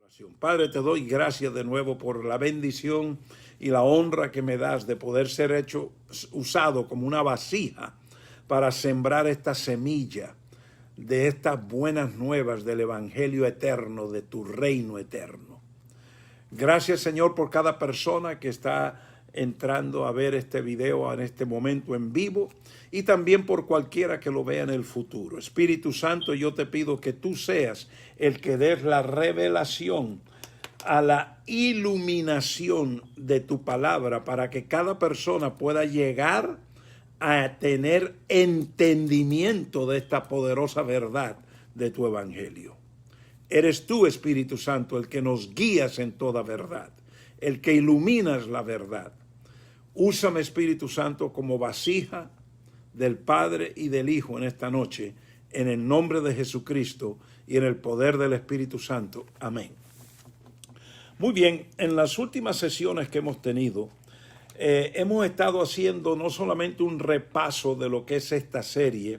oración. Padre, te doy gracias de nuevo por la bendición y la honra que me das de poder ser usado como una vasija para sembrar esta semilla de estas buenas nuevas del Evangelio eterno, de tu reino eterno. Gracias, Señor, por cada persona que está entrando a ver este video en este momento en vivo y también por cualquiera que lo vea en el futuro. Espíritu Santo, yo te pido que tú seas el que des la revelación a la iluminación de tu palabra para que cada persona pueda llegar a tener entendimiento de esta poderosa verdad de tu evangelio. Eres tú, Espíritu Santo, el que nos guías en toda verdad, el que iluminas la verdad. Úsame, Espíritu Santo, como vasija del Padre y del Hijo en esta noche, en el nombre de Jesucristo y en el poder del Espíritu Santo. Amén. Muy bien, en las últimas sesiones que hemos tenido, hemos estado haciendo no solamente un repaso de lo que es esta serie,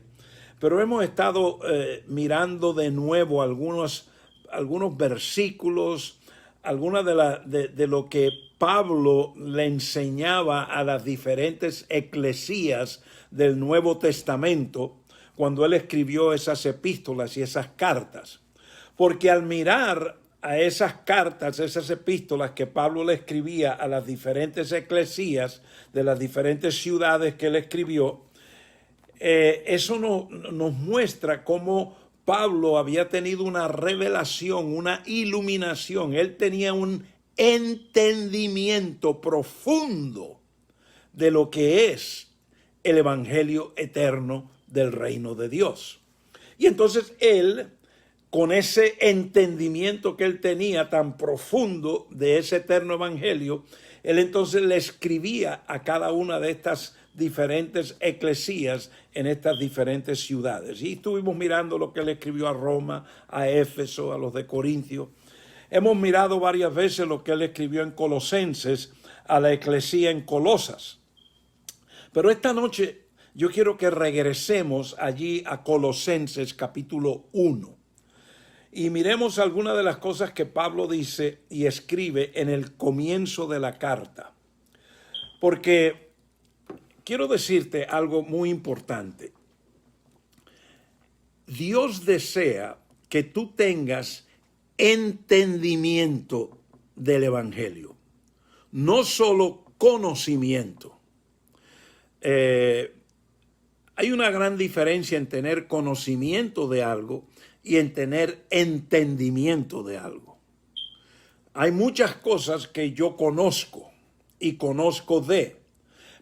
pero hemos estado mirando de nuevo algunos versículos, algunas de lo que Pablo le enseñaba a las diferentes eclesías del Nuevo Testamento cuando él escribió esas epístolas y esas cartas. Porque al mirar a esas cartas, esas epístolas que Pablo le escribía a las diferentes eclesías de las diferentes ciudades que él escribió, eso nos muestra cómo Pablo había tenido una revelación, una iluminación. Él tenía un entendimiento profundo de lo que es el evangelio eterno del reino de Dios. Y entonces él, con ese entendimiento que él tenía tan profundo de ese eterno evangelio, él entonces le escribía a cada una de estas diferentes eclesías en estas diferentes ciudades. Y estuvimos mirando lo que él escribió a Roma, a Éfeso, a los de Corintios. Hemos mirado varias veces lo que él escribió en Colosenses, a la eclesía en Colosas. Pero esta noche yo quiero que regresemos allí a Colosenses capítulo 1. Y miremos algunas de las cosas que Pablo dice y escribe en el comienzo de la carta. Porque quiero decirte algo muy importante. Dios desea que tú tengas entendimiento del evangelio, no solo conocimiento. Hay una gran diferencia en tener conocimiento de algo y en tener entendimiento de algo. Hay muchas cosas que yo conozco y conozco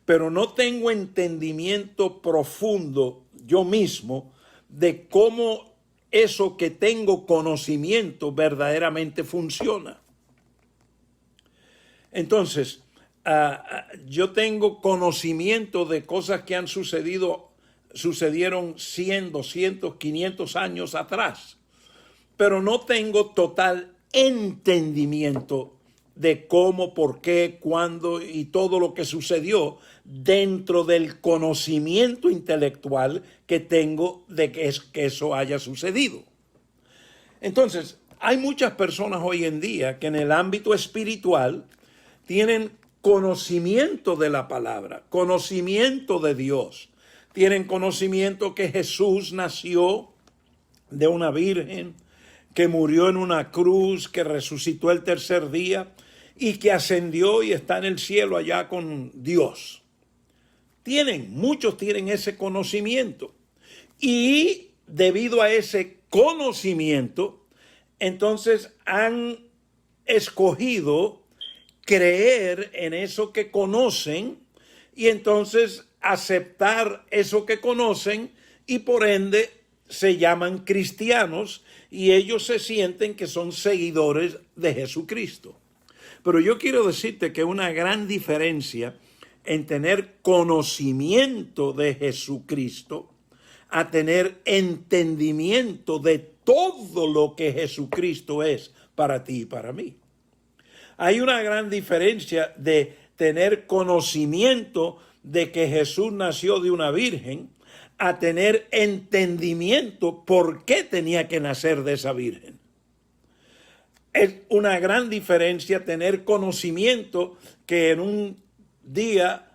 pero no tengo entendimiento profundo yo mismo de cómo eso que tengo conocimiento verdaderamente funciona. Entonces, yo tengo conocimiento de cosas que sucedieron 100, 200, 500 años atrás, pero no tengo total entendimiento de cómo, por qué, cuándo y todo lo que sucedió dentro del conocimiento intelectual que tengo de que eso haya sucedido. Entonces, hay muchas personas hoy en día que en el ámbito espiritual tienen conocimiento de la palabra, conocimiento de Dios. Tienen conocimiento que Jesús nació de una virgen, que murió en una cruz, que resucitó el tercer día y que ascendió y está en el cielo allá con Dios. Muchos tienen ese conocimiento. Y debido a ese conocimiento, entonces han escogido creer en eso que conocen y entonces aceptar eso que conocen y por ende se llaman cristianos y ellos se sienten que son seguidores de Jesucristo. Pero yo quiero decirte que una gran diferencia en tener conocimiento de Jesucristo a tener entendimiento de todo lo que Jesucristo es para ti y para mí. Hay una gran diferencia de tener conocimiento de que Jesús nació de una virgen a tener entendimiento por qué tenía que nacer de esa virgen. Es una gran diferencia tener conocimiento que en un día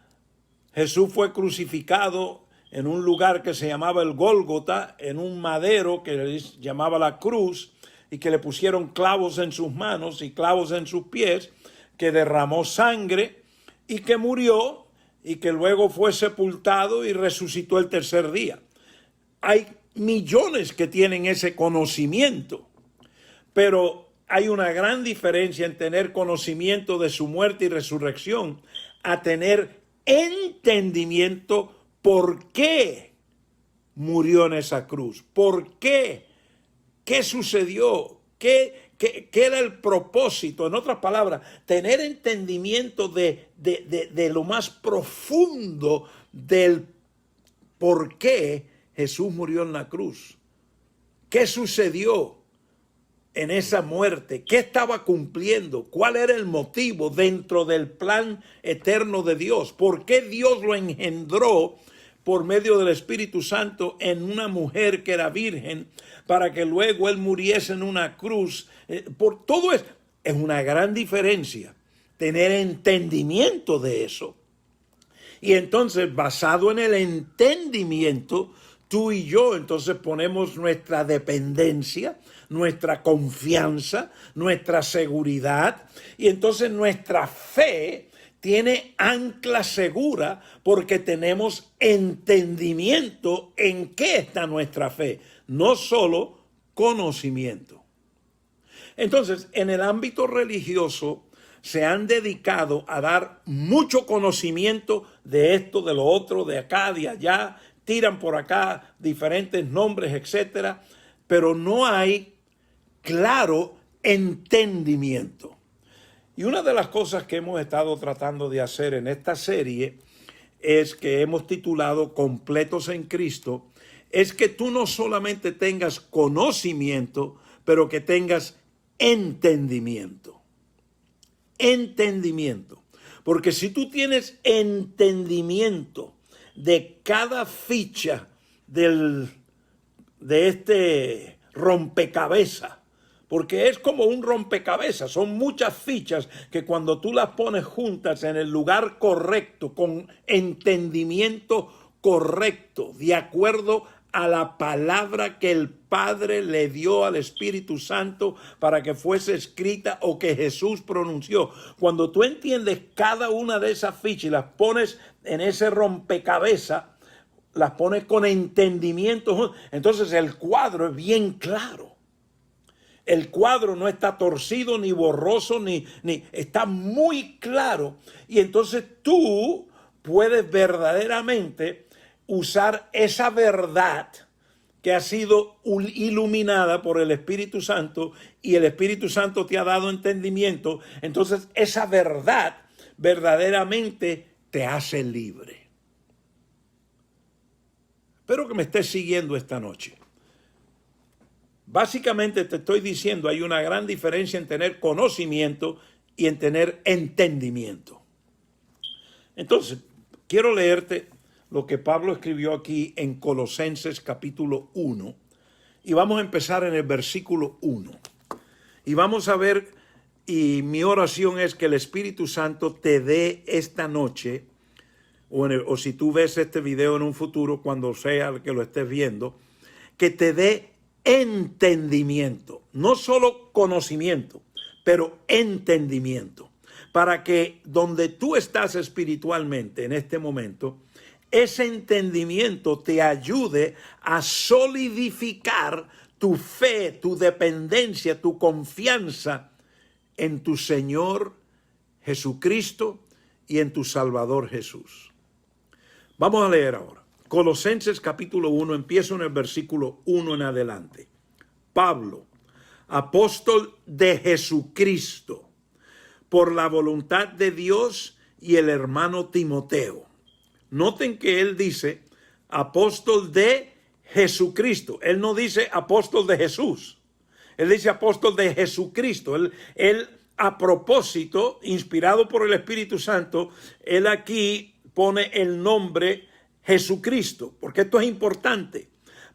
Jesús fue crucificado en un lugar que se llamaba el Gólgota, en un madero que se llamaba la cruz, y que le pusieron clavos en sus manos y clavos en sus pies, que derramó sangre y que murió y que luego fue sepultado y resucitó el tercer día. Hay millones que tienen ese conocimiento, pero hay una gran diferencia en tener conocimiento de su muerte y resurrección a tener entendimiento por qué murió en esa cruz, por qué, qué sucedió, qué era el propósito. En otras palabras, tener entendimiento de lo más profundo del por qué Jesús murió en la cruz. ¿Qué sucedió en esa muerte? ¿Qué estaba cumpliendo? ¿Cuál era el motivo dentro del plan eterno de Dios? ¿Por qué Dios lo engendró por medio del Espíritu Santo en una mujer que era virgen para que luego él muriese en una cruz? Por todo eso es una gran diferencia tener entendimiento de eso. Y entonces, basado en el entendimiento, tú y yo entonces ponemos nuestra dependencia, nuestra confianza, nuestra seguridad, y entonces nuestra fe tiene ancla segura porque tenemos entendimiento en qué está nuestra fe, no solo conocimiento. Entonces, en el ámbito religioso se han dedicado a dar mucho conocimiento de esto, de lo otro, de acá, de allá, tiran por acá diferentes nombres, etcétera, pero no hay claro entendimiento. Y una de las cosas que hemos estado tratando de hacer en esta serie es que hemos titulado Completos en Cristo, es que tú no solamente tengas conocimiento, pero que tengas entendimiento. Entendimiento. Porque si tú tienes entendimiento de cada ficha de este rompecabezas, porque es como un rompecabezas, son muchas fichas que cuando tú las pones juntas en el lugar correcto, con entendimiento correcto, de acuerdo a la palabra que el Padre le dio al Espíritu Santo para que fuese escrita o que Jesús pronunció. Cuando tú entiendes cada una de esas fichas y las pones en ese rompecabezas, las pones con entendimiento, entonces el cuadro es bien claro. El cuadro no está torcido, ni borroso, ni está muy claro. Y entonces tú puedes verdaderamente usar esa verdad que ha sido iluminada por el Espíritu Santo, y el Espíritu Santo te ha dado entendimiento. Entonces esa verdad verdaderamente te hace libre. Espero que me estés siguiendo esta noche. Básicamente te estoy diciendo, hay una gran diferencia en tener conocimiento y en tener entendimiento. Entonces, quiero leerte lo que Pablo escribió aquí en Colosenses capítulo 1. Y vamos a empezar en el versículo 1. Y vamos a ver, y mi oración es que el Espíritu Santo te dé esta noche, o si tú ves este video en un futuro, cuando sea que lo estés viendo, que te dé entendimiento, no solo conocimiento, pero entendimiento, para que donde tú estás espiritualmente en este momento, ese entendimiento te ayude a solidificar tu fe, tu dependencia, tu confianza en tu Señor Jesucristo y en tu Salvador Jesús. Vamos a leer ahora. Colosenses capítulo 1, empiezo en el versículo 1 en adelante. Pablo, apóstol de Jesucristo, por la voluntad de Dios, y el hermano Timoteo. Noten que él dice apóstol de Jesucristo. Él no dice apóstol de Jesús. Él dice apóstol de Jesucristo. Él a propósito, inspirado por el Espíritu Santo, él aquí pone el nombre Jesucristo, porque esto es importante.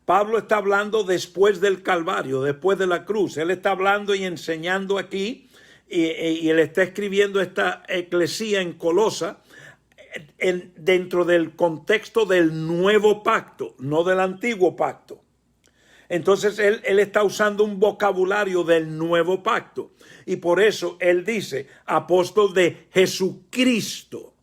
Pablo está hablando después del Calvario, después de la cruz. Él está hablando y enseñando aquí, y él está escribiendo esta eclesía en Colosa, dentro del contexto del nuevo pacto, no del antiguo pacto. Entonces él está usando un vocabulario del nuevo pacto. Y por eso él dice, apóstol de Jesucristo,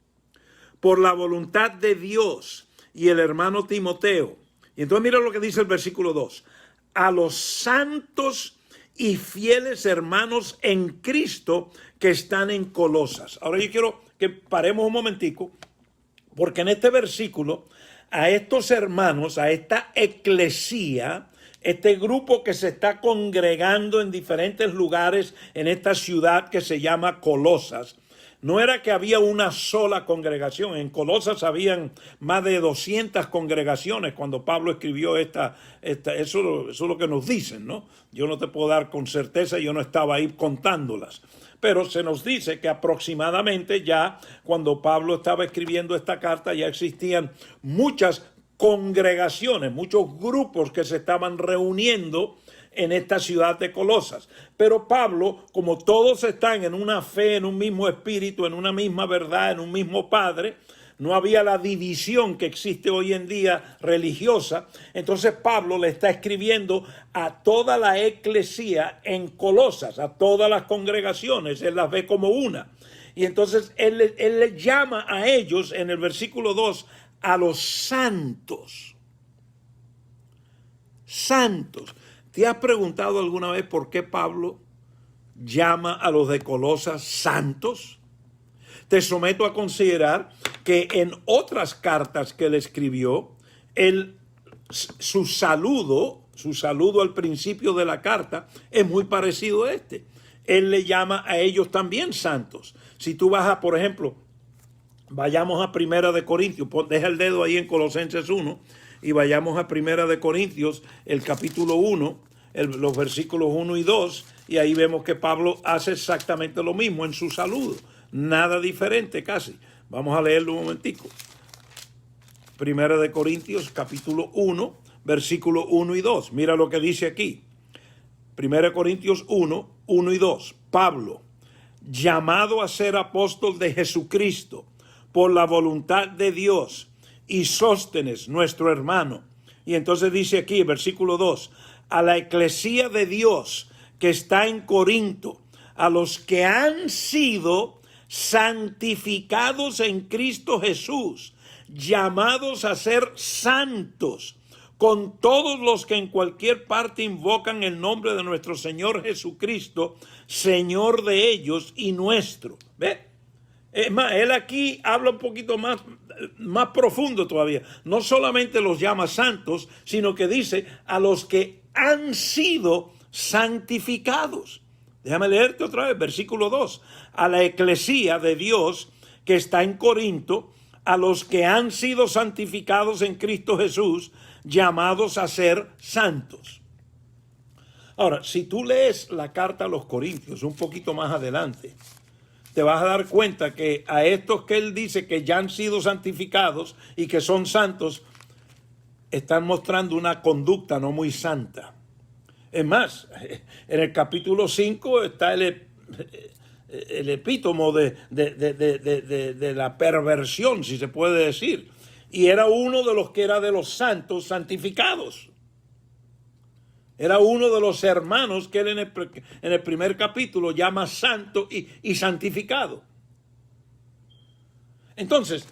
por la voluntad de Dios, y el hermano Timoteo. Y entonces mira lo que dice el versículo 2. A los santos y fieles hermanos en Cristo que están en Colosas. Ahora yo quiero que paremos un momentico, porque en este versículo, a estos hermanos, a esta eclesía, este grupo que se está congregando en diferentes lugares en esta ciudad que se llama Colosas, no era que había una sola congregación. En Colosas habían más de 200 congregaciones cuando Pablo escribió eso es lo que nos dicen, ¿no? Yo no te puedo dar con certeza, yo no estaba ahí contándolas. Pero se nos dice que aproximadamente ya cuando Pablo estaba escribiendo esta carta ya existían muchas congregaciones, muchos grupos que se estaban reuniendo en esta ciudad de Colosas. Pero Pablo, como todos están en una fe, en un mismo espíritu, en una misma verdad, en un mismo Padre, no había la división que existe hoy en día religiosa. Entonces Pablo le está escribiendo a toda la eclesía en Colosas, a todas las congregaciones, él las ve como una. Y entonces él le llama a ellos en el versículo 2 a los santos. Santos. ¿Te has preguntado alguna vez por qué Pablo llama a los de Colosas santos? Te someto a considerar que en otras cartas que él escribió, su saludo al principio de la carta es muy parecido a este. Él le llama a ellos también santos. Si tú vas por ejemplo, vayamos a Primera de Corintios, deja el dedo ahí en Colosenses 1, y vayamos a Primera de Corintios, el capítulo 1, los versículos 1 y 2, y ahí vemos que Pablo hace exactamente lo mismo en su saludo. Nada diferente casi. Vamos a leerlo un momentico. Primera de Corintios, capítulo 1, versículos 1 y 2. Mira lo que dice aquí. Primera de Corintios 1, 1 y 2. Pablo, llamado a ser apóstol de Jesucristo por la voluntad de Dios, y Sóstenes, nuestro hermano. Y entonces dice aquí, versículo 2, a la eclesía de Dios que está en Corinto, a los que han sido santificados en Cristo Jesús, llamados a ser santos, con todos los que en cualquier parte invocan el nombre de nuestro Señor Jesucristo, Señor de ellos y nuestro. ¿Ve? Es más, él aquí habla un poquito más profundo todavía. No solamente los llama santos, sino que dice a los que han sido santificados. Déjame leerte otra vez, versículo 2. A la eclesía de Dios que está en Corinto, a los que han sido santificados en Cristo Jesús, llamados a ser santos. Ahora, si tú lees la carta a los Corintios un poquito más adelante, te vas a dar cuenta que a estos que él dice que ya han sido santificados y que son santos, están mostrando una conducta no muy santa. Es más, en el capítulo 5 está el epítomo de la perversión, si se puede decir. Y era uno de los que era de los santos santificados. Era uno de los hermanos que él en el primer capítulo llama santo y santificado. Entonces,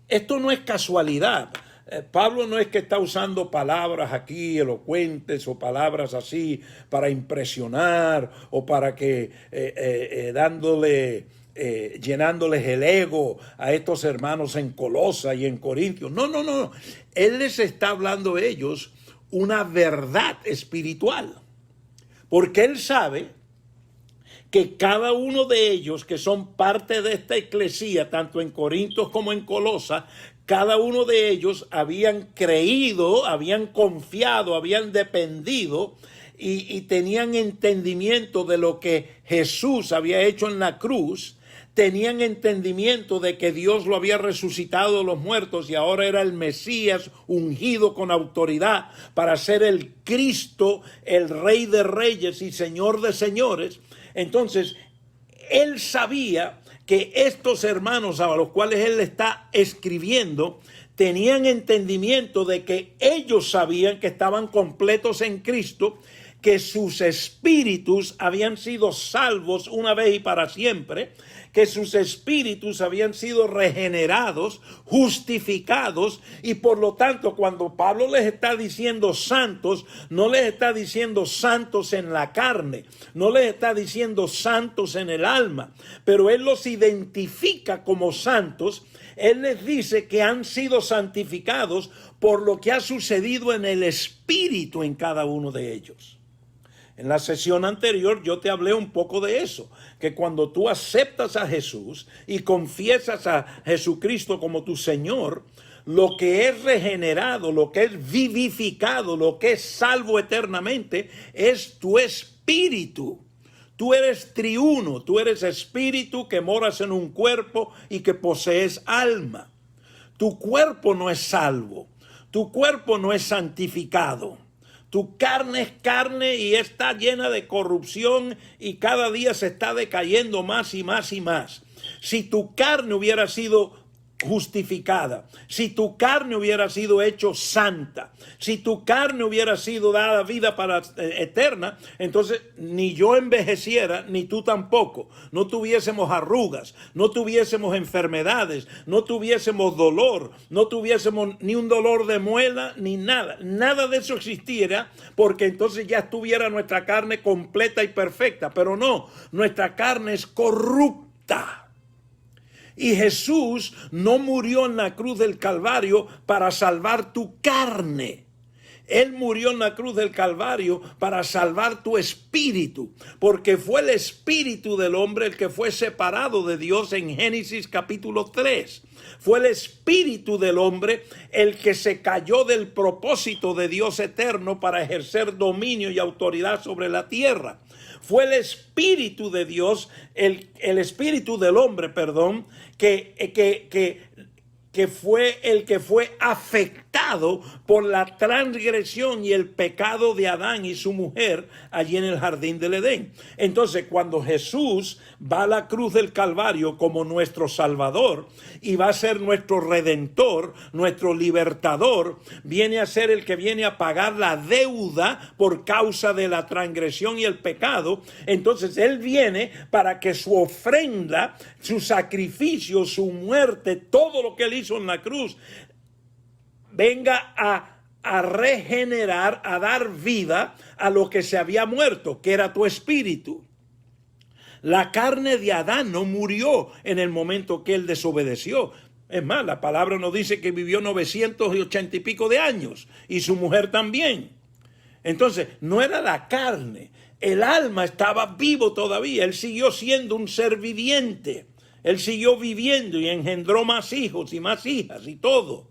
esto no es casualidad. Pablo no es que está usando palabras aquí elocuentes o palabras así para impresionar o para que llenándoles el ego a estos hermanos en Colosa y en Corintios. No. Él les está hablando a ellos una verdad espiritual, porque él sabe que cada uno de ellos que son parte de esta eclesía, tanto en Corintios como en Colosa, cada uno de ellos habían creído, habían confiado, habían dependido y tenían entendimiento de lo que Jesús había hecho en la cruz, tenían entendimiento de que Dios lo había resucitado de los muertos y ahora era el Mesías ungido con autoridad para ser el Cristo, el Rey de Reyes y Señor de Señores. Entonces, él sabía que estos hermanos a los cuales él está escribiendo tenían entendimiento de que ellos sabían que estaban completos en Cristo, que sus espíritus habían sido salvos una vez y para siempre, que sus espíritus habían sido regenerados, justificados, y por lo tanto cuando Pablo les está diciendo santos, no les está diciendo santos en la carne, no les está diciendo santos en el alma, pero él los identifica como santos. Él les dice que han sido santificados por lo que ha sucedido en el espíritu en cada uno de ellos. En la sesión anterior yo te hablé un poco de eso, que cuando tú aceptas a Jesús y confiesas a Jesucristo como tu Señor, lo que es regenerado, lo que es vivificado, lo que es salvo eternamente, es tu espíritu. Tú eres triuno, tú eres espíritu que moras en un cuerpo y que posees alma. Tu cuerpo no es salvo, tu cuerpo no es santificado. Tu carne es carne y está llena de corrupción y cada día se está decayendo más y más y más. Si tu carne hubiera sido justificada, si tu carne hubiera sido hecho santa, si tu carne hubiera sido dada vida para eterna, entonces ni yo envejeciera, ni tú tampoco. No tuviésemos arrugas, no tuviésemos enfermedades, no tuviésemos dolor, no tuviésemos ni un dolor de muela, ni nada. Nada de eso existiera, porque entonces ya estuviera nuestra carne completa y perfecta. Pero no, nuestra carne es corrupta. Y Jesús no murió en la cruz del Calvario para salvar tu carne. Él murió en la cruz del Calvario para salvar tu espíritu, porque fue el espíritu del hombre el que fue separado de Dios en Génesis capítulo 3. Fue el espíritu del hombre el que se cayó del propósito de Dios eterno para ejercer dominio y autoridad sobre la tierra. Fue el espíritu de Dios, el espíritu del hombre, perdón, que fue el que fue afectado por la transgresión y el pecado de Adán y su mujer allí en el jardín del Edén. Entonces, cuando Jesús va a la cruz del Calvario como nuestro Salvador y va a ser nuestro Redentor, nuestro Libertador, viene a ser el que viene a pagar la deuda por causa de la transgresión y el pecado. Entonces, Él viene para que su ofrenda, su sacrificio, su muerte, todo lo que Él hizo en la cruz, venga a regenerar, a dar vida a lo que se había muerto, que era tu espíritu. La carne de Adán no murió en el momento que él desobedeció. Es más, la palabra nos dice que vivió 980 y pico de años, y su mujer también. Entonces, no era la carne, el alma estaba vivo todavía, él siguió siendo un ser viviente. Él siguió viviendo y engendró más hijos y más hijas y todo.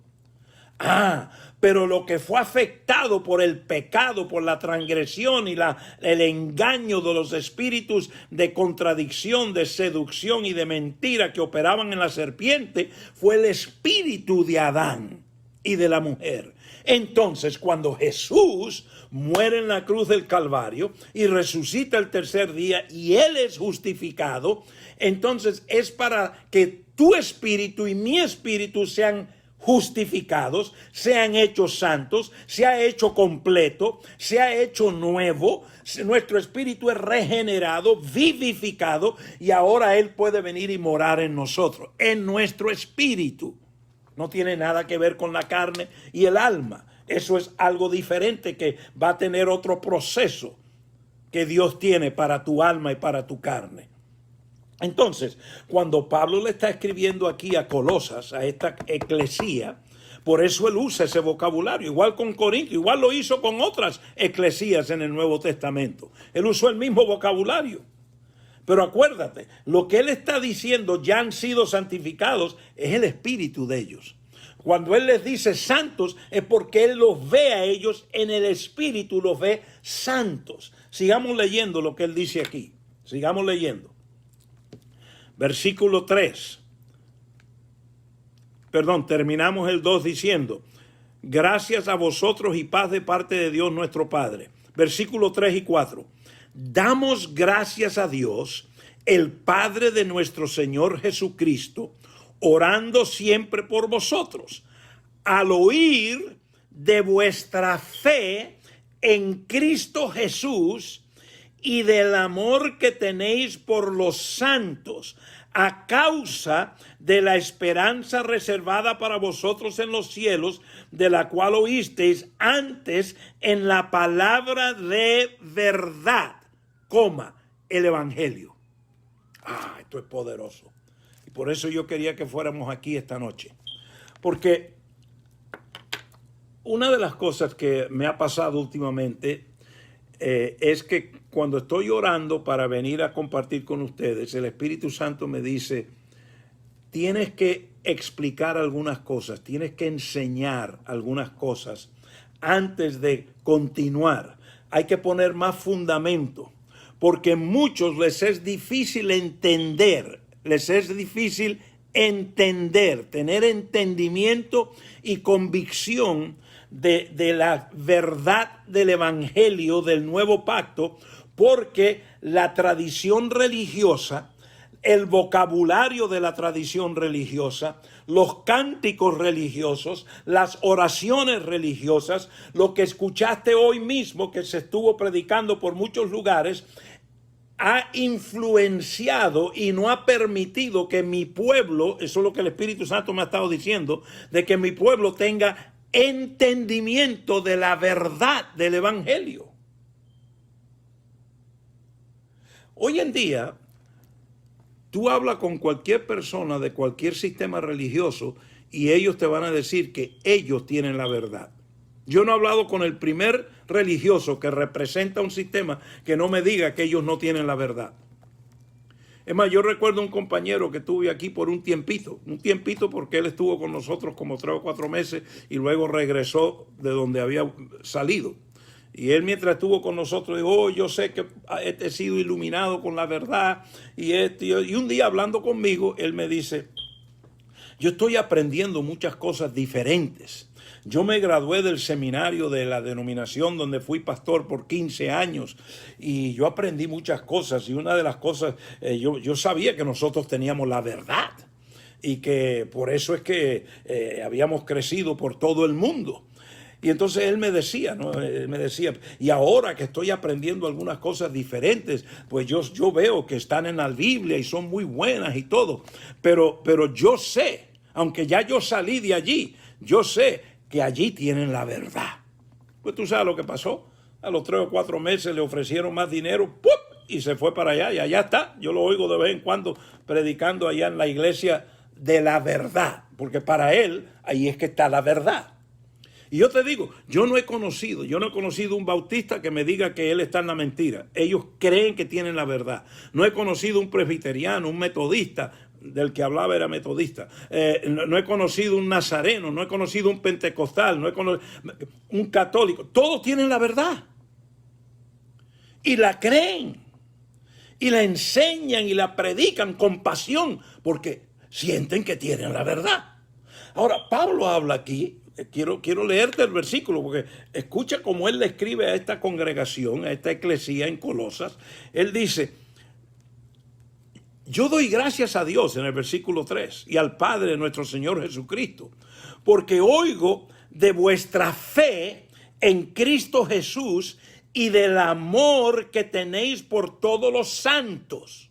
Pero lo que fue afectado por el pecado, por la transgresión y el engaño de los espíritus de contradicción, de seducción y de mentira que operaban en la serpiente, fue el espíritu de Adán y de la mujer. Entonces, cuando Jesús muere en la cruz del Calvario y resucita el tercer día y Él es justificado, entonces es para que tu espíritu y mi espíritu sean justificados, sean hechos santos, se ha hecho completo, se ha hecho nuevo, nuestro espíritu es regenerado, vivificado, y ahora Él puede venir y morar en nosotros, en nuestro espíritu. No tiene nada que ver con la carne y el alma. Eso es algo diferente que va a tener otro proceso que Dios tiene para tu alma y para tu carne. Entonces, cuando Pablo le está escribiendo aquí a Colosas, a esta eclesía, por eso él usa ese vocabulario, igual con Corinto, igual lo hizo con otras eclesías en el Nuevo Testamento. Él usó el mismo vocabulario. Pero acuérdate, lo que él está diciendo, ya han sido santificados, es el espíritu de ellos. Cuando él les dice santos, es porque él los ve a ellos en el espíritu, los ve santos. Sigamos leyendo lo que él dice aquí. Sigamos leyendo. Versículo 3. Perdón, terminamos el 2 diciendo, gracias a vosotros y paz de parte de Dios nuestro Padre. Versículo 3 y 4. Damos gracias a Dios, el Padre de nuestro Señor Jesucristo, orando siempre por vosotros, al oír de vuestra fe en Cristo Jesús y del amor que tenéis por los santos, a causa de la esperanza reservada para vosotros en los cielos, de la cual oísteis antes en la palabra de verdad, el evangelio. Esto es poderoso. Y por eso yo quería que fuéramos aquí esta noche. Porque una de las cosas que me ha pasado últimamente es que cuando estoy orando para venir a compartir con ustedes, el Espíritu Santo me dice, tienes que explicar algunas cosas, tienes que enseñar algunas cosas antes de continuar. Hay que poner más fundamento, porque a muchos les es difícil entender, tener entendimiento y convicción de la verdad del evangelio del nuevo pacto, porque la tradición religiosa, el vocabulario de la tradición religiosa, los cánticos religiosos, las oraciones religiosas, lo que escuchaste hoy mismo que se estuvo predicando por muchos lugares, ha influenciado y no ha permitido que mi pueblo, eso es lo que el Espíritu Santo me ha estado diciendo, de que mi pueblo tenga entendimiento de la verdad del evangelio. Hoy en día, tú hablas con cualquier persona de cualquier sistema religioso y ellos te van a decir que ellos tienen la verdad. Yo no he hablado con el primer religioso que representa un sistema que no me diga que ellos no tienen la verdad. Es más, yo recuerdo un compañero que tuve aquí por un tiempito porque él estuvo con nosotros como 3 o 4 meses y luego regresó de donde había salido. Y él mientras estuvo con nosotros dijo, yo sé que he sido iluminado con la verdad. Y un día hablando conmigo, él me dice, yo estoy aprendiendo muchas cosas diferentes. Yo me gradué del seminario de la denominación donde fui pastor por 15 años y yo aprendí muchas cosas. Y una de las cosas, yo sabía que nosotros teníamos la verdad y que por eso es que habíamos crecido por todo el mundo. Y entonces él me decía, ¿no? Y ahora que estoy aprendiendo algunas cosas diferentes, pues yo veo que están en la Biblia y son muy buenas y todo. Pero yo sé, aunque ya yo salí de allí, yo sé que allí tienen la verdad. Pues tú sabes lo que pasó. A los 3 o 4 meses le ofrecieron más dinero, ¡pum! Y se fue para allá. Y allá está. Yo lo oigo de vez en cuando predicando allá en la iglesia de la verdad. Porque para él, ahí es que está la verdad. Y yo te digo, yo no he conocido un bautista que me diga que él está en la mentira. Ellos creen que tienen la verdad. No he conocido un presbiteriano, un metodista, del que hablaba era metodista. No he conocido un nazareno, no he conocido un pentecostal, no he conocido un católico. Todos tienen la verdad. Y la creen. Y la enseñan y la predican con pasión porque sienten que tienen la verdad. Ahora, Pablo habla aquí. Quiero leerte el versículo porque escucha cómo él le escribe a esta congregación, a esta eclesía en Colosas. Él dice, yo doy gracias a Dios en el versículo 3 y al Padre de nuestro Señor Jesucristo, porque oigo de vuestra fe en Cristo Jesús y del amor que tenéis por todos los santos.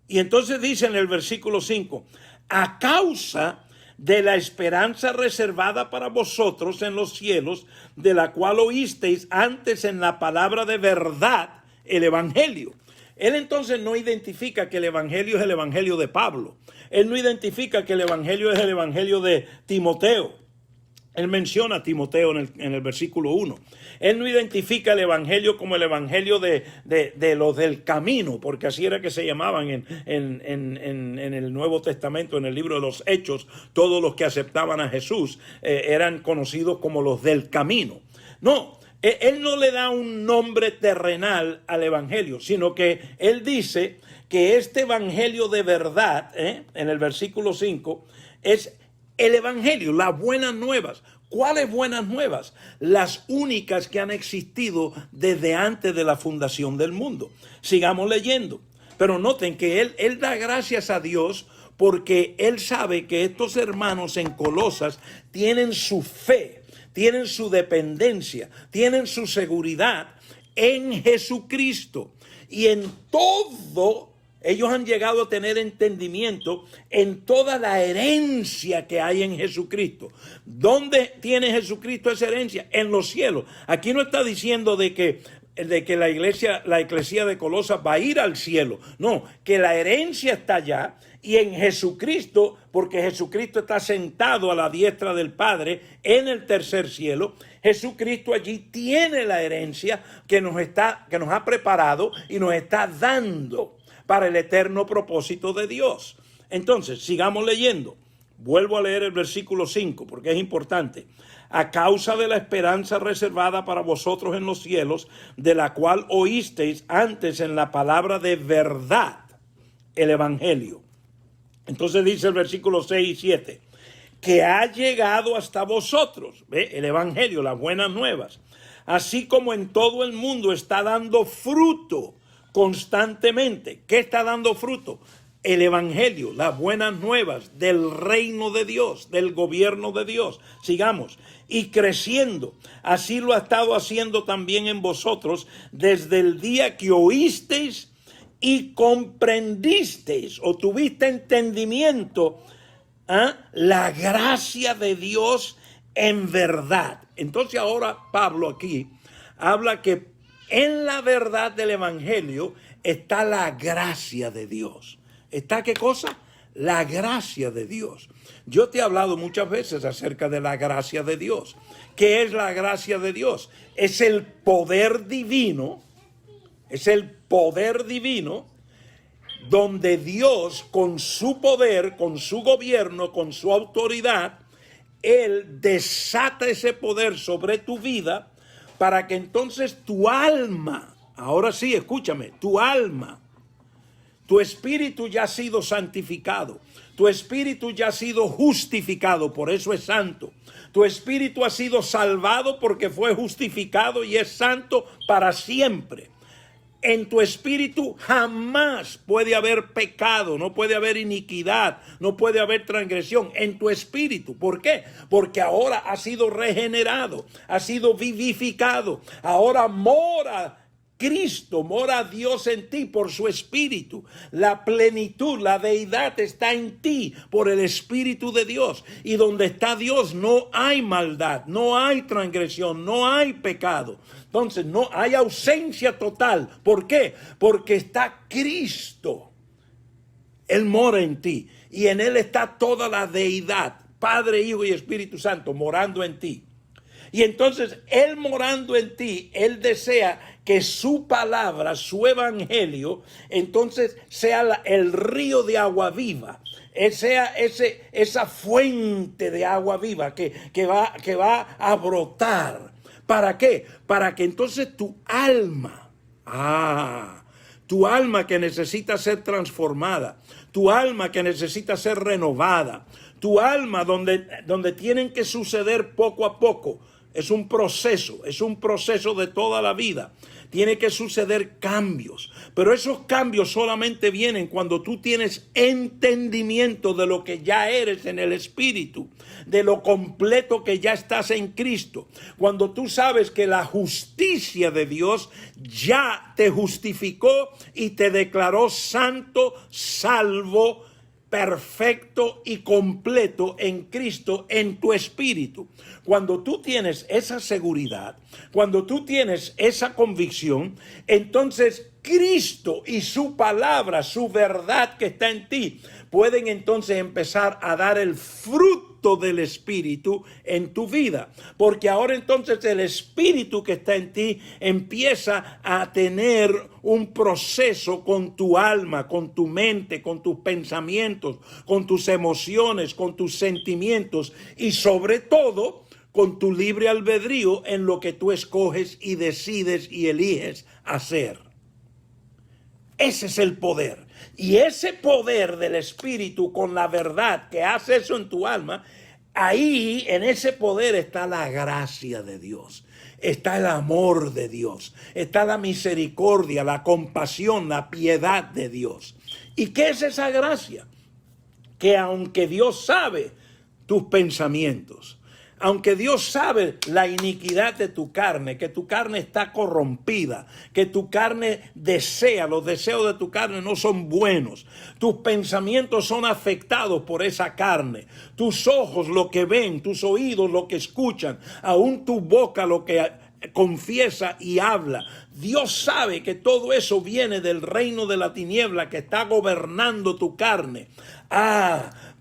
Y entonces dice en el versículo 5, a causa de la esperanza reservada para vosotros en los cielos, de la cual oísteis antes en la palabra de verdad, el evangelio. Él entonces no identifica que el evangelio es el evangelio de Pablo. Él no identifica que el evangelio es el evangelio de Timoteo. Él menciona a Timoteo en el versículo 1. Él no identifica el evangelio como el evangelio de los del camino, porque así era que se llamaban en el Nuevo Testamento, en el libro de los Hechos. Todos los que aceptaban a Jesús eran conocidos como los del camino. No, él no le da un nombre terrenal al evangelio, sino que él dice que este evangelio de verdad, en el versículo 5, es el evangelio, las buenas nuevas. ¿Cuáles buenas nuevas? Las únicas que han existido desde antes de la fundación del mundo. Sigamos leyendo. Pero noten que él da gracias a Dios porque él sabe que estos hermanos en Colosas tienen su fe, tienen su dependencia, tienen su seguridad en Jesucristo. Y en todo, ellos han llegado a tener entendimiento en toda la herencia que hay en Jesucristo. ¿Dónde tiene Jesucristo esa herencia? En los cielos. Aquí no está diciendo de que la eclesía de Colosas va a ir al cielo. No, que la herencia está allá y en Jesucristo, porque Jesucristo está sentado a la diestra del Padre en el tercer cielo. Jesucristo allí tiene la herencia que nos ha preparado y nos está dando para el eterno propósito de Dios. Entonces, sigamos leyendo. Vuelvo a leer el versículo 5 porque es importante. A causa de la esperanza reservada para vosotros en los cielos, de la cual oísteis antes en la palabra de verdad, el evangelio. Entonces dice el versículo 6 y 7, que ha llegado hasta vosotros, ¿ve? El evangelio, las buenas nuevas, así como en todo el mundo está dando fruto constantemente. ¿Qué está dando fruto? El evangelio, las buenas nuevas del reino de Dios, del gobierno de Dios. Sigamos. Y creciendo. Así lo ha estado haciendo también en vosotros desde el día que oísteis y comprendisteis o tuviste entendimiento, la gracia de Dios en verdad. Entonces ahora Pablo aquí habla que en la verdad del evangelio está la gracia de Dios. ¿Está qué cosa? La gracia de Dios. Yo te he hablado muchas veces acerca de la gracia de Dios. ¿Qué es la gracia de Dios? Es el poder divino. Es el poder divino donde Dios, con su poder, con su gobierno, con su autoridad, Él desata ese poder sobre tu vida para que entonces tu alma, ahora sí, escúchame, tu alma, tu espíritu ya ha sido santificado. Tu espíritu ya ha sido justificado, por eso es santo. Tu espíritu ha sido salvado porque fue justificado y es santo para siempre. En tu espíritu jamás puede haber pecado, no puede haber iniquidad, no puede haber transgresión en tu espíritu. ¿Por qué? Porque ahora ha sido regenerado, ha sido vivificado. Ahora mora Cristo, mora Dios en ti por su espíritu. La plenitud, la deidad está en ti por el espíritu de Dios. Y donde está Dios no hay maldad, no hay transgresión, no hay pecado. Entonces no hay ausencia total. ¿Por qué? Porque está Cristo. Él mora en ti y en Él está toda la deidad, Padre, Hijo y Espíritu Santo morando en ti. Y entonces Él morando en ti, Él desea que su palabra, su evangelio, entonces sea el río de agua viva. Sea esa fuente de agua viva que va a brotar. ¿Para qué? Para que entonces tu alma que necesita ser transformada, tu alma que necesita ser renovada, tu alma donde tienen que suceder poco a poco. Es un proceso de toda la vida. Tiene que suceder cambios, pero esos cambios solamente vienen cuando tú tienes entendimiento de lo que ya eres en el Espíritu, de lo completo que ya estás en Cristo. Cuando tú sabes que la justicia de Dios ya te justificó y te declaró santo, salvo, perfecto y completo en Cristo, en tu espíritu. Cuando tú tienes esa seguridad, cuando tú tienes esa convicción, entonces Cristo y su palabra, su verdad que está en ti, pueden entonces empezar a dar el fruto del Espíritu en tu vida. Porque ahora entonces el Espíritu que está en ti empieza a tener un proceso con tu alma, con tu mente, con tus pensamientos, con tus emociones, con tus sentimientos y sobre todo con tu libre albedrío en lo que tú escoges y decides y eliges hacer. Ese es el poder. Y ese poder del Espíritu con la verdad que hace eso en tu alma, ahí en ese poder está la gracia de Dios. Está el amor de Dios. Está la misericordia, la compasión, la piedad de Dios. ¿Y qué es esa gracia? Que aunque Dios sabe tus pensamientos, aunque Dios sabe la iniquidad de tu carne, que tu carne está corrompida, que tu carne desea, los deseos de tu carne no son buenos, tus pensamientos son afectados por esa carne, tus ojos lo que ven, tus oídos lo que escuchan, aún tu boca lo que confiesa y habla. Dios sabe que todo eso viene del reino de la tiniebla que está gobernando tu carne.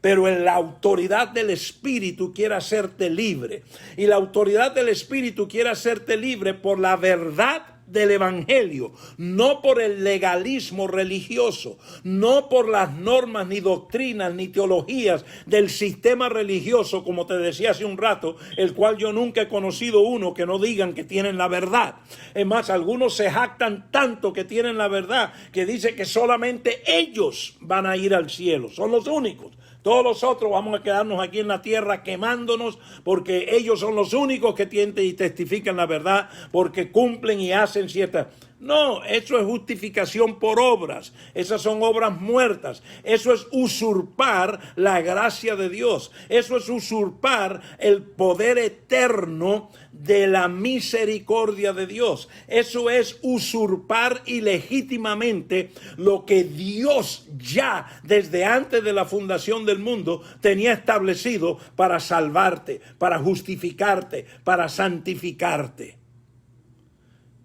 Pero en la autoridad del Espíritu quiere hacerte libre. Y la autoridad del Espíritu quiere hacerte libre por la verdad del Evangelio, no por el legalismo religioso, no por las normas, ni doctrinas, ni teologías del sistema religioso, como te decía hace un rato, el cual yo nunca he conocido uno que no digan que tienen la verdad. Es más, algunos se jactan tanto que tienen la verdad, que dice que solamente ellos van a ir al cielo, son los únicos. Todos los otros vamos a quedarnos aquí en la tierra quemándonos porque ellos son los únicos que tienen y testifican la verdad porque cumplen y hacen ciertas... No, eso es justificación por obras. Esas son obras muertas. Eso es usurpar la gracia de Dios. Eso es usurpar el poder eterno de la misericordia de Dios. Eso es usurpar ilegítimamente lo que Dios ya desde antes de la fundación del mundo tenía establecido para salvarte, para justificarte, para santificarte.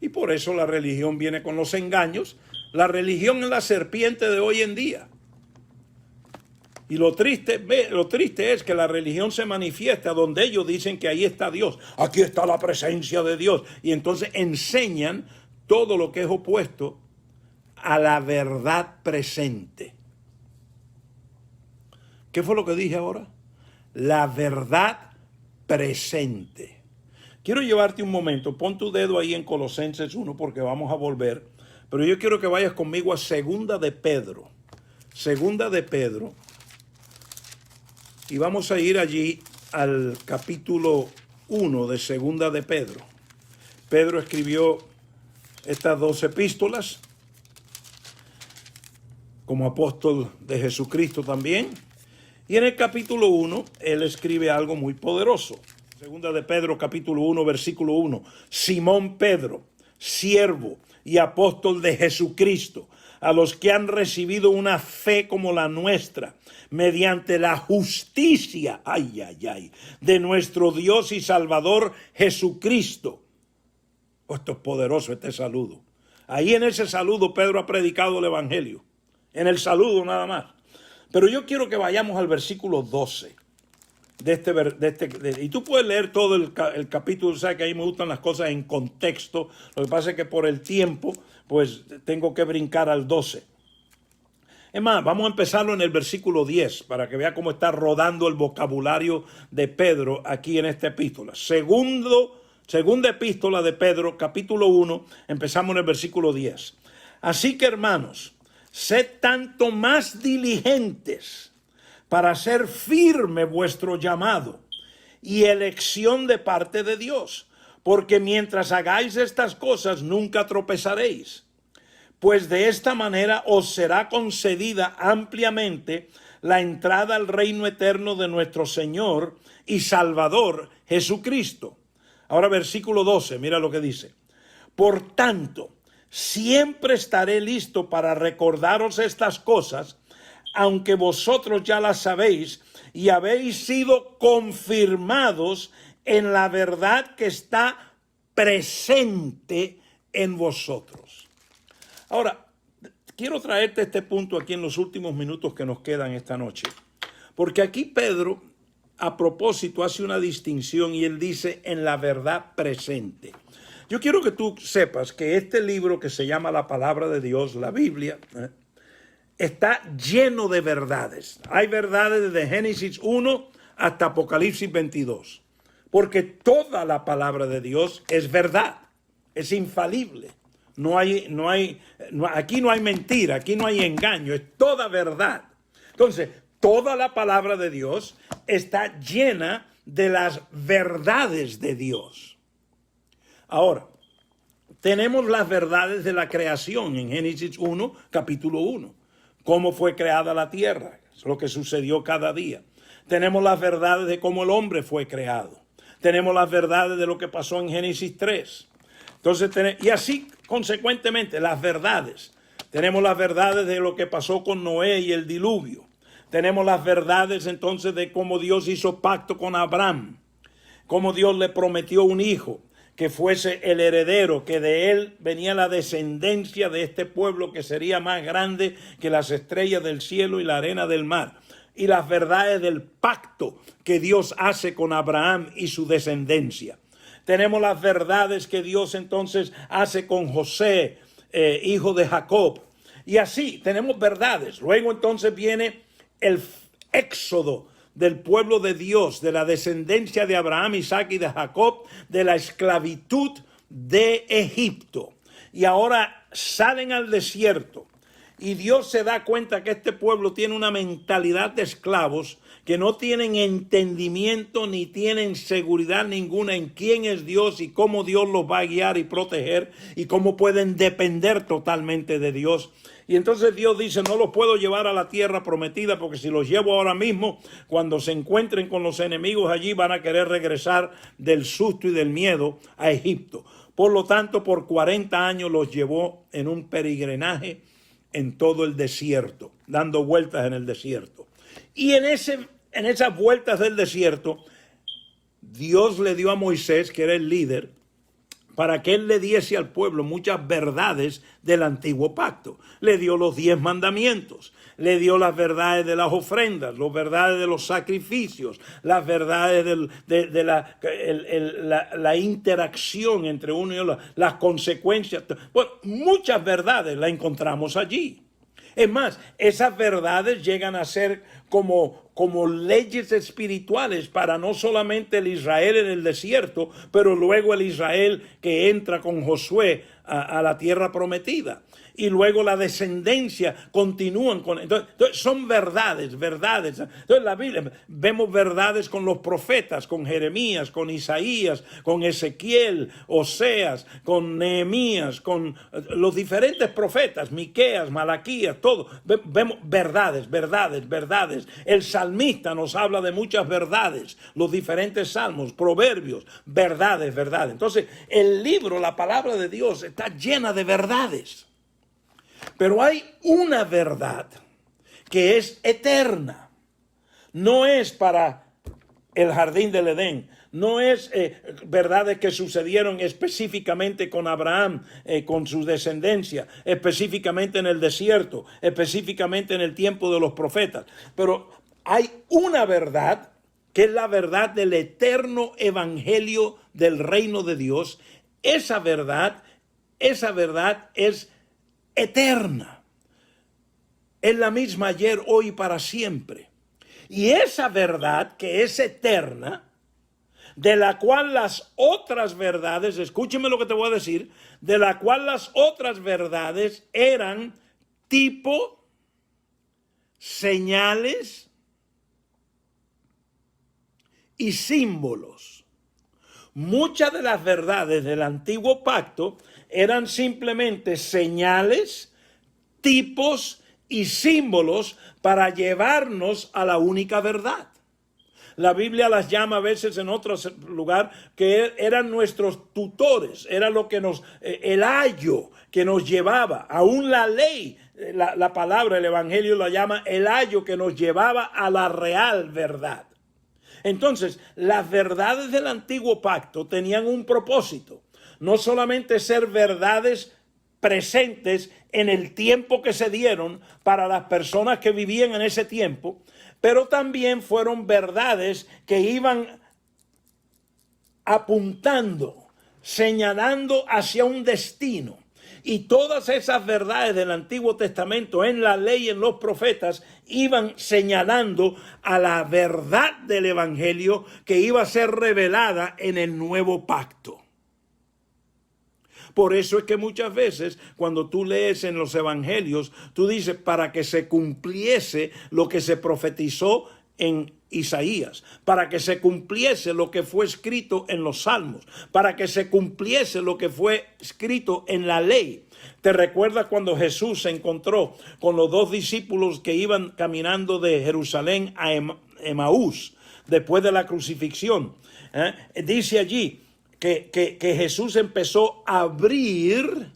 Y por eso la religión viene con los engaños. La religión es la serpiente de hoy en día. Y lo triste es que la religión se manifiesta donde ellos dicen que ahí está Dios. Aquí está la presencia de Dios. Y entonces enseñan todo lo que es opuesto a la verdad presente. ¿Qué fue lo que dije ahora? La verdad presente. Quiero llevarte un momento, pon tu dedo ahí en Colosenses 1 porque vamos a volver, pero yo quiero que vayas conmigo a Segunda de Pedro, y vamos a ir allí al capítulo 1 de Segunda de Pedro. Pedro escribió estas 2 epístolas como apóstol de Jesucristo también, y en el capítulo 1 él escribe algo muy poderoso. Segunda de Pedro, capítulo 1, versículo 1. Simón Pedro, siervo y apóstol de Jesucristo, a los que han recibido una fe como la nuestra, mediante la justicia, de nuestro Dios y Salvador Jesucristo. Esto es poderoso, este saludo. Ahí en ese saludo Pedro ha predicado el Evangelio. En el saludo nada más. Pero yo quiero que vayamos al versículo 12. Y tú puedes leer todo el capítulo, sabes que a mí me gustan las cosas en contexto, lo que pasa es que por el tiempo, pues tengo que brincar al 12. Es más, vamos a empezarlo en el versículo 10, para que vea cómo está rodando el vocabulario de Pedro aquí en esta epístola. Segunda epístola de Pedro, capítulo 1, empezamos en el versículo 10. Así que, hermanos, sed tanto más diligentes para hacer firme vuestro llamado y elección de parte de Dios, porque mientras hagáis estas cosas nunca tropezaréis, pues de esta manera os será concedida ampliamente la entrada al reino eterno de nuestro Señor y Salvador Jesucristo. Ahora versículo 12, mira lo que dice. Por tanto, siempre estaré listo para recordaros estas cosas, aunque vosotros ya las sabéis y habéis sido confirmados en la verdad que está presente en vosotros. Ahora, quiero traerte este punto aquí en los últimos minutos que nos quedan esta noche, porque aquí Pedro, a propósito, hace una distinción y él dice en la verdad presente. Yo quiero que tú sepas que este libro que se llama la Palabra de Dios, la Biblia, está lleno de verdades. Hay verdades desde Génesis 1 hasta Apocalipsis 22. Porque toda la palabra de Dios es verdad, es infalible. Aquí no hay mentira, aquí no hay engaño, es toda verdad. Entonces, toda la palabra de Dios está llena de las verdades de Dios. Ahora, tenemos las verdades de la creación en Génesis 1, capítulo 1. Cómo fue creada la tierra, es lo que sucedió cada día. Tenemos las verdades de cómo el hombre fue creado. Tenemos las verdades de lo que pasó en Génesis 3. Entonces, y así consecuentemente las verdades. Tenemos las verdades de lo que pasó con Noé y el diluvio. Tenemos las verdades entonces de cómo Dios hizo pacto con Abraham. Cómo Dios le prometió un hijo que fuese el heredero, que de él venía la descendencia de este pueblo que sería más grande que las estrellas del cielo y la arena del mar. Y las verdades del pacto que Dios hace con Abraham y su descendencia. Tenemos las verdades que Dios entonces hace con José, hijo de Jacob. Y así tenemos verdades. Luego entonces viene el éxodo del pueblo de Dios, de la descendencia de Abraham, Isaac y de Jacob, de la esclavitud de Egipto. Y ahora salen al desierto. Y Dios se da cuenta que este pueblo tiene una mentalidad de esclavos, que no tienen entendimiento ni tienen seguridad ninguna en quién es Dios y cómo Dios los va a guiar y proteger y cómo pueden depender totalmente de Dios. Y entonces Dios dice, no los puedo llevar a la tierra prometida porque si los llevo ahora mismo, cuando se encuentren con los enemigos allí van a querer regresar del susto y del miedo a Egipto. Por lo tanto, por 40 años los llevó en un peregrinaje en todo el desierto, dando vueltas en el desierto. Y en esas vueltas del desierto, Dios le dio a Moisés, que era el líder, para que él le diese al pueblo muchas verdades del antiguo pacto. Le dio los 10 mandamientos, le dio las verdades de las ofrendas, las verdades de los sacrificios, las verdades de la interacción entre uno y otro, las consecuencias. Bueno, muchas verdades las encontramos allí. Es más, esas verdades llegan a ser como leyes espirituales para no solamente el Israel en el desierto, pero luego el Israel que entra con Josué a la tierra prometida. Y luego la descendencia continúan con... Entonces son verdades. Entonces la Biblia, vemos verdades con los profetas, con Jeremías, con Isaías, con Ezequiel, Oseas, con Nehemías, con los diferentes profetas, Miqueas, Malaquías, todo. Vemos verdades. El salmista nos habla de muchas verdades, los diferentes salmos, proverbios, verdades. Entonces el libro, la palabra de Dios está llena de verdades. Pero hay una verdad que es eterna. No es para el jardín del Edén. No es verdades que sucedieron específicamente con Abraham, con su descendencia, específicamente en el desierto, específicamente en el tiempo de los profetas. Pero hay una verdad que es la verdad del eterno evangelio del reino de Dios. Esa verdad es eterna. Es la misma ayer, hoy y para siempre. Y esa verdad que es eterna, de la cual las otras verdades, escúcheme lo que te voy a decir, de la cual las otras verdades eran tipo, señales y símbolos. Muchas de las verdades del antiguo pacto eran simplemente señales, tipos y símbolos para llevarnos a la única verdad. La Biblia las llama a veces en otro lugar que eran nuestros tutores, era lo que el ayo que nos llevaba, aún la ley, la palabra, el evangelio la llama el ayo que nos llevaba a la real verdad. Entonces, las verdades del antiguo pacto tenían un propósito. No solamente ser verdades presentes en el tiempo que se dieron para las personas que vivían en ese tiempo, pero también fueron verdades que iban apuntando, señalando hacia un destino. Y todas esas verdades del Antiguo Testamento en la ley y en los profetas iban señalando a la verdad del Evangelio que iba a ser revelada en el nuevo pacto. Por eso es que muchas veces cuando tú lees en los evangelios, tú dices para que se cumpliese lo que se profetizó en Isaías, para que se cumpliese lo que fue escrito en los Salmos, para que se cumpliese lo que fue escrito en la ley. ¿Te recuerdas cuando Jesús se encontró con los dos discípulos que iban caminando de Jerusalén a Emaús después de la crucifixión? Dice allí que Jesús empezó a abrir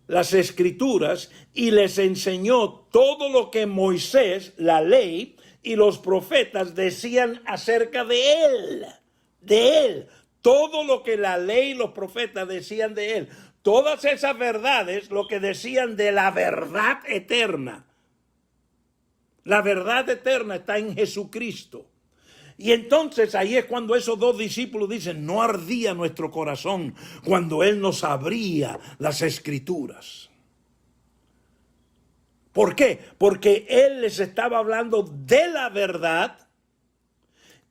las escrituras y les enseñó todo lo que Moisés, la ley y los profetas decían acerca de él, todo lo que la ley y los profetas decían de él, todas esas verdades, lo que decían de la verdad eterna. La verdad eterna está en Jesucristo. Y entonces ahí es cuando esos dos discípulos dicen, no ardía nuestro corazón cuando Él nos abría las escrituras. ¿Por qué? Porque Él les estaba hablando de la verdad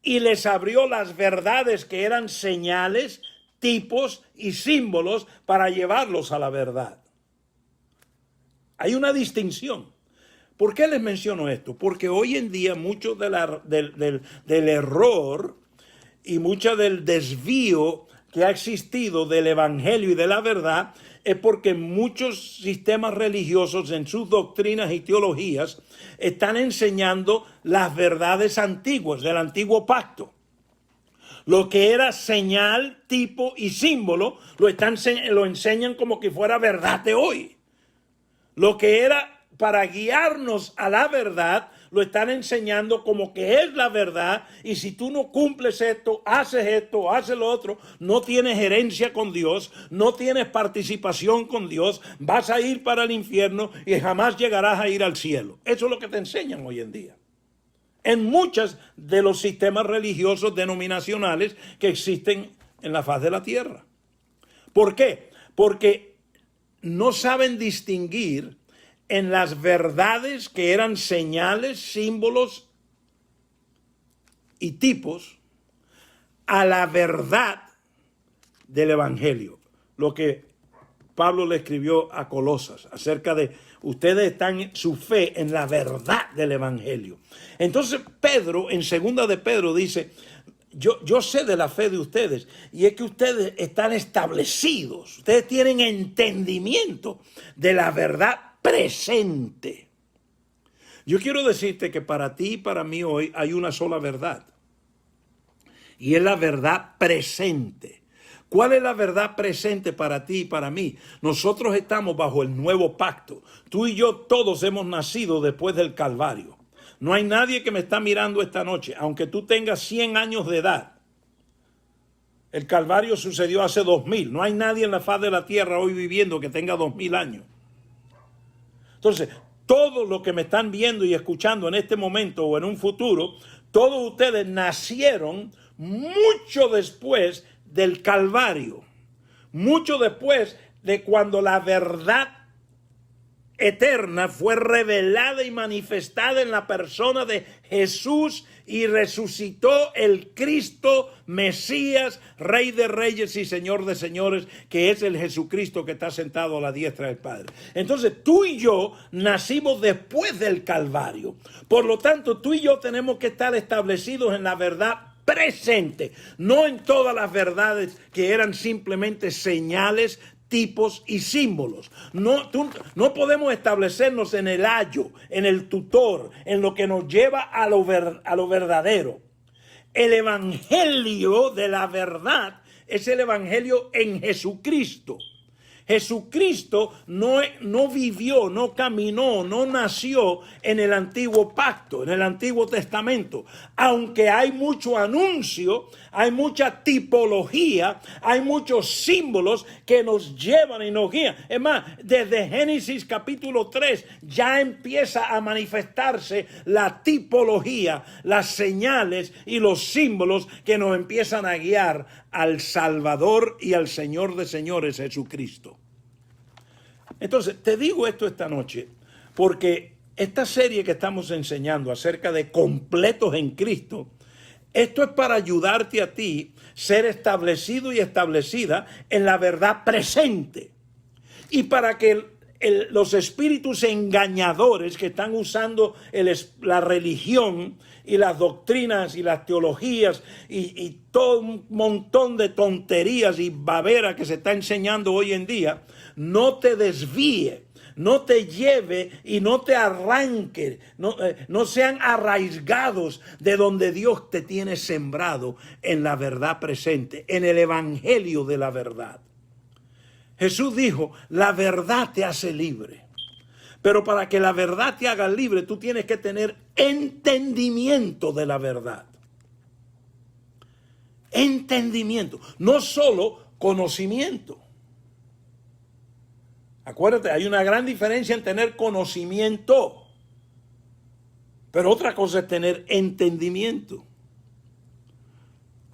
y les abrió las verdades que eran señales, tipos y símbolos para llevarlos a la verdad. Hay una distinción. ¿Por qué les menciono esto? Porque hoy en día mucho del error y mucho del desvío que ha existido del evangelio y de la verdad es porque muchos sistemas religiosos en sus doctrinas y teologías están enseñando las verdades antiguas del antiguo pacto. Lo que era señal, tipo y símbolo lo enseñan como que fuera verdad de hoy. Lo que era para guiarnos a la verdad, lo están enseñando como que es la verdad, y si tú no cumples esto, haces lo otro, no tienes herencia con Dios, no tienes participación con Dios, vas a ir para el infierno y jamás llegarás a ir al cielo. Eso es lo que te enseñan hoy en día. En muchos de los sistemas religiosos denominacionales que existen en la faz de la tierra. ¿Por qué? Porque no saben distinguir en las verdades que eran señales, símbolos y tipos a la verdad del evangelio. Lo que Pablo le escribió a Colosas acerca de ustedes están su fe en la verdad del evangelio. Entonces Pedro, en segunda de Pedro, dice, yo sé de la fe de ustedes y es que ustedes están establecidos, ustedes tienen entendimiento de la verdad presente. Yo quiero decirte que para ti y para mí hoy hay una sola verdad y es la verdad presente. ¿Cuál es la verdad presente para ti y para mí? Nosotros estamos bajo el nuevo pacto. Tú y yo todos hemos nacido después del Calvario. No hay nadie que me está mirando esta noche, aunque tú tengas 100 años de edad. El Calvario sucedió hace 2000. No hay nadie en la faz de la tierra hoy viviendo que tenga 2000 años. Entonces, todos los que me están viendo y escuchando en este momento o en un futuro, todos ustedes nacieron mucho después del Calvario, mucho después de cuando la verdad eterna fue revelada y manifestada en la persona de Jesús y resucitó el Cristo Mesías, Rey de Reyes y Señor de Señores, que es el Jesucristo que está sentado a la diestra del Padre. Entonces tú y yo nacimos después del Calvario. Por lo tanto, tú y yo tenemos que estar establecidos en la verdad presente, no en todas las verdades que eran simplemente señales, tipos y símbolos. No podemos establecernos en el ayo, en el tutor, en lo que nos lleva a lo verdadero. El evangelio de la verdad es el evangelio en Jesucristo. Jesucristo no vivió, no caminó, no nació en el antiguo pacto, en el Antiguo Testamento. Aunque hay mucho anuncio, hay mucha tipología, hay muchos símbolos que nos llevan y nos guían. Es más, desde Génesis capítulo 3 ya empieza a manifestarse la tipología, las señales y los símbolos que nos empiezan a guiar al Salvador y al Señor de señores, Jesucristo. Entonces, te digo esto esta noche porque esta serie que estamos enseñando acerca de completos en Cristo Esto es para ayudarte a ti ser establecido y establecida en la verdad presente. Y para que los espíritus engañadores que están usando la religión y las doctrinas y las teologías y todo un montón de tonterías y baberas que se está enseñando hoy en día, no te desvíe, no te lleve y no te arranque, no sean arraigados de donde Dios te tiene sembrado en la verdad presente, en el evangelio de la verdad. Jesús dijo, la verdad te hace libre. Pero para que la verdad te haga libre, tú tienes que tener entendimiento de la verdad. Entendimiento, no solo conocimiento. Acuérdate, hay una gran diferencia en tener conocimiento, pero otra cosa es tener entendimiento.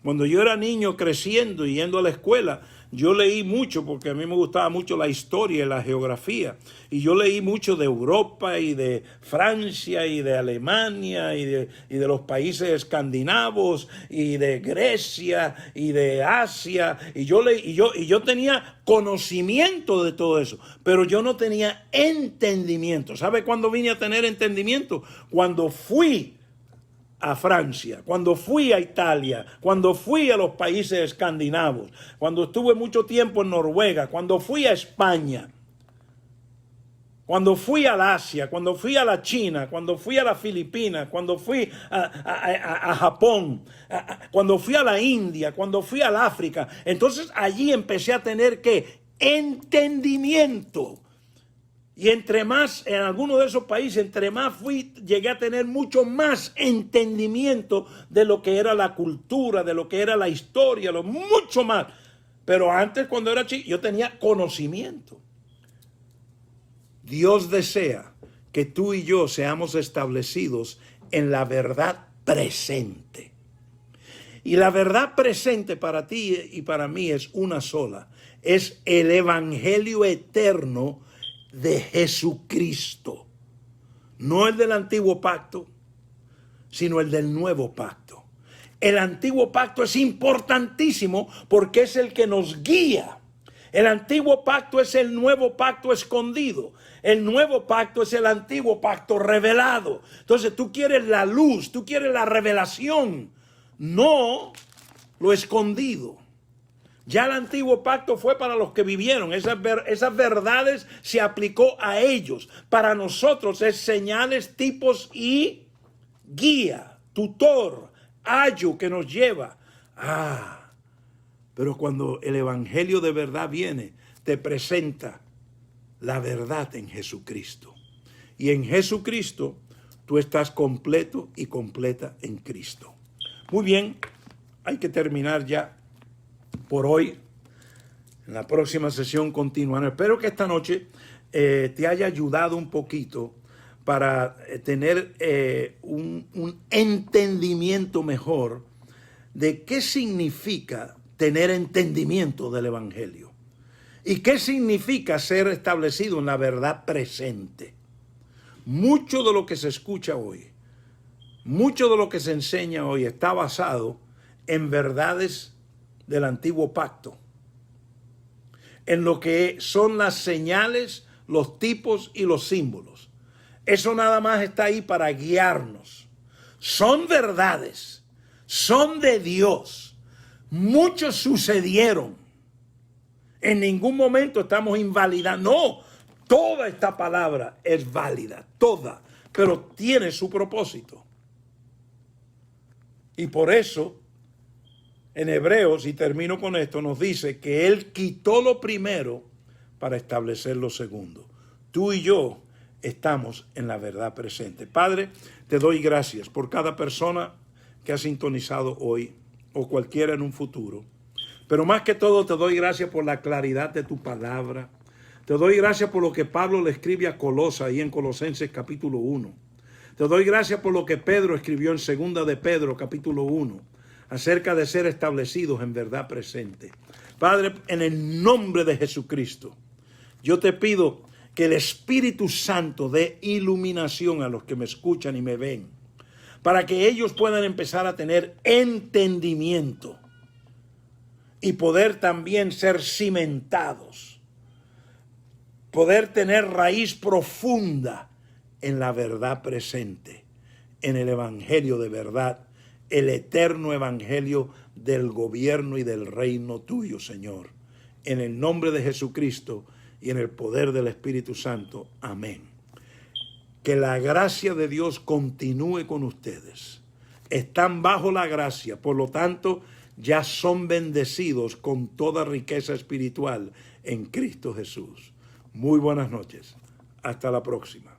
Cuando yo era niño creciendo y yendo a la escuela, yo leí mucho porque a mí me gustaba mucho la historia y la geografía. Y yo leí mucho de Europa y de Francia y de Alemania y de los países escandinavos y de Grecia y de Asia. Y yo tenía conocimiento de todo eso, pero yo no tenía entendimiento. ¿Sabe cuándo vine a tener entendimiento? Cuando fui a Francia, cuando fui a Italia, cuando fui a los países escandinavos, cuando estuve mucho tiempo en Noruega, cuando fui a España, cuando fui al Asia, cuando fui a la China, cuando fui a las Filipinas, cuando fui a Japón, cuando fui a la India, cuando fui al África, entonces allí empecé a tener ¿qué? Entendimiento. Y entre más, en algunos de esos países, entre más fui, llegué a tener mucho más entendimiento de lo que era la cultura, de lo que era la historia, mucho más. Pero antes, cuando era chico, yo tenía conocimiento. Dios desea que tú y yo seamos establecidos en la verdad presente. Y la verdad presente para ti y para mí es una sola. Es el evangelio eterno de Jesucristo, no el del antiguo pacto, sino el del nuevo pacto. El antiguo pacto es importantísimo porque es el que nos guía. El antiguo pacto es el nuevo pacto escondido. El nuevo pacto es el antiguo pacto revelado. Entonces tú quieres la luz, tú quieres la revelación, no lo escondido. Ya el antiguo pacto fue para los que vivieron. Esas verdades se aplicó a ellos. Para nosotros es señales, tipos y guía, tutor, ayo que nos lleva. Pero cuando el evangelio de verdad viene, te presenta la verdad en Jesucristo. Y en Jesucristo tú estás completo y completa en Cristo. Muy bien, hay que terminar ya por hoy. En la próxima sesión continuará. Espero que esta noche te haya ayudado un poquito para tener un entendimiento mejor de qué significa tener entendimiento del evangelio y qué significa ser establecido en la verdad presente. Mucho de lo que se escucha hoy, mucho de lo que se enseña hoy está basado en verdades del antiguo pacto, en lo que son las señales, los tipos y los símbolos. Eso nada más está ahí para guiarnos. Son verdades, son de Dios. Muchos sucedieron. En ningún momento estamos invalidando. No, toda esta palabra es válida, toda, pero tiene su propósito. Y por eso en Hebreos, y termino con esto, nos dice que Él quitó lo primero para establecer lo segundo. Tú y yo estamos en la verdad presente. Padre, te doy gracias por cada persona que ha sintonizado hoy o cualquiera en un futuro. Pero más que todo te doy gracias por la claridad de tu palabra. Te doy gracias por lo que Pablo le escribe a Colosa, ahí en Colosenses capítulo 1. Te doy gracias por lo que Pedro escribió en Segunda de Pedro capítulo 1. Acerca de ser establecidos en verdad presente. Padre, en el nombre de Jesucristo, yo te pido que el Espíritu Santo dé iluminación a los que me escuchan y me ven, para que ellos puedan empezar a tener entendimiento y poder también ser cimentados, poder tener raíz profunda en la verdad presente, en el evangelio de verdad, el eterno evangelio del gobierno y del reino tuyo, Señor. En el nombre de Jesucristo y en el poder del Espíritu Santo. Amén. Que la gracia de Dios continúe con ustedes. Están bajo la gracia, por lo tanto, ya son bendecidos con toda riqueza espiritual en Cristo Jesús. Muy buenas noches. Hasta la próxima.